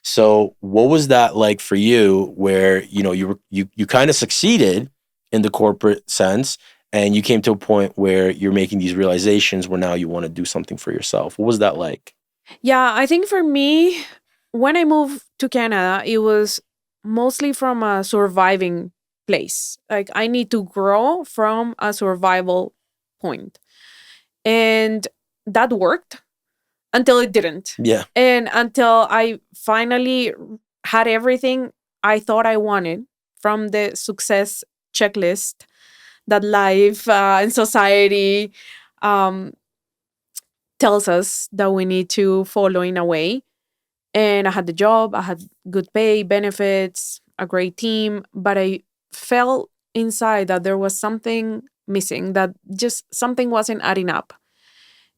So what was that like for you where, you kind of succeeded in the corporate sense and you came to a point where you're making these realizations where now you want to do something for yourself? What was that like? Yeah, I think for me, when I moved to Canada, it was mostly from a surviving place. Like I need to grow from a survival point. And that worked until it didn't. Yeah. And until I finally had everything I thought I wanted from the success checklist that life and society um, tells us that we need to follow in a way. And I had the job, I had good pay, benefits, a great team, but I felt inside that there was something missing, that just something wasn't adding up.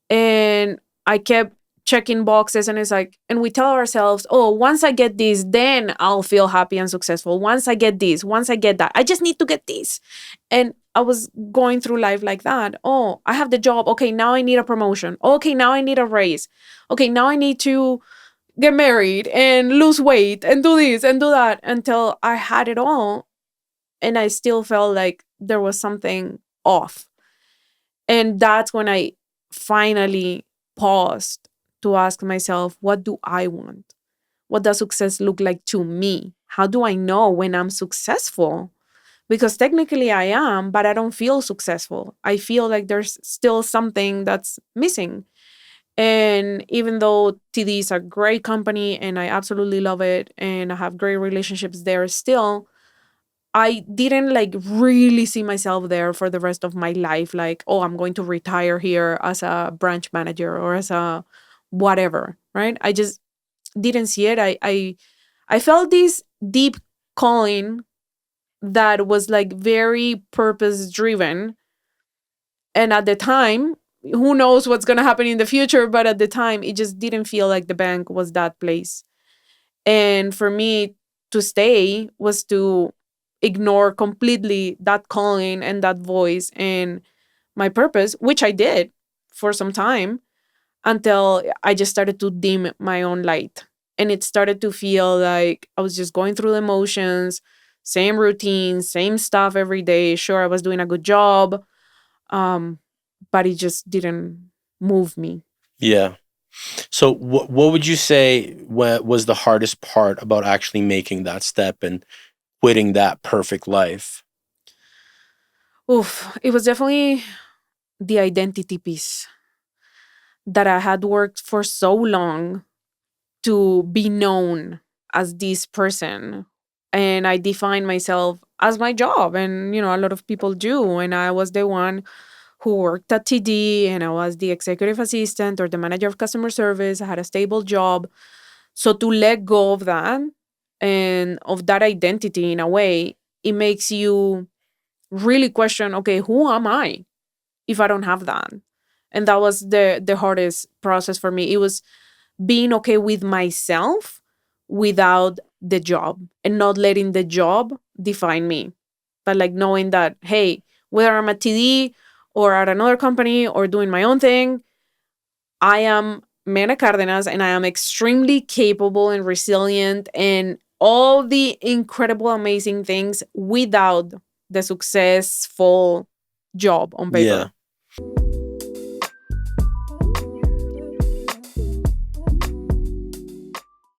And I kept checking boxes, and it's like, and we tell ourselves, oh, once I get this, then I'll feel happy and successful. Once I get this, once I get that, I just need to get this. And I was going through life like that. Oh, I have the job. Okay, now I need a promotion. Okay, now I need a raise. Okay, now I need to get married and lose weight and do this and do that, until I had it all. And I still felt like there was something off. And that's when I finally paused to ask myself, what do I want? What does success look like to me? How do I know when I'm successful? Because technically I am, but I don't feel successful. I feel like there's still something that's missing. And even though TD is a great company and I absolutely love it and I have great relationships there still, I didn't like really see myself there for the rest of my life. Like, oh, I'm going to retire here as a branch manager or as a whatever, right? I just didn't see it. I felt this deep calling that was like very purpose driven. And at the time, who knows what's going to happen in the future, but at the time, it just didn't feel like the bank was that place. And for me to stay was to ignore completely that calling and that voice and my purpose, which I did for some time until I just started to dim my own light. And it started to feel like I was just going through the motions, same routine, same stuff every day. Sure, I was doing a good job, um, but it just didn't move me. Yeah. So what would you say was the hardest part about actually making that step and quitting that perfect life? Oof, it was definitely the identity piece that I had worked for so long to be known as this person. And I define myself as my job. And, a lot of people do. And I was the one who worked at TD and I was the executive assistant or the manager of customer service. I had a stable job. So to let go of that and of that identity in a way, it makes you really question, okay, who am I if I don't have that? And that was the hardest process for me. It was being okay with myself without the job and not letting the job define me. But like knowing that, hey, whether I'm at TD or at another company or doing my own thing, I am Mena Cardenas and I am extremely capable and resilient and all the incredible, amazing things without the successful job on Yeah. paper.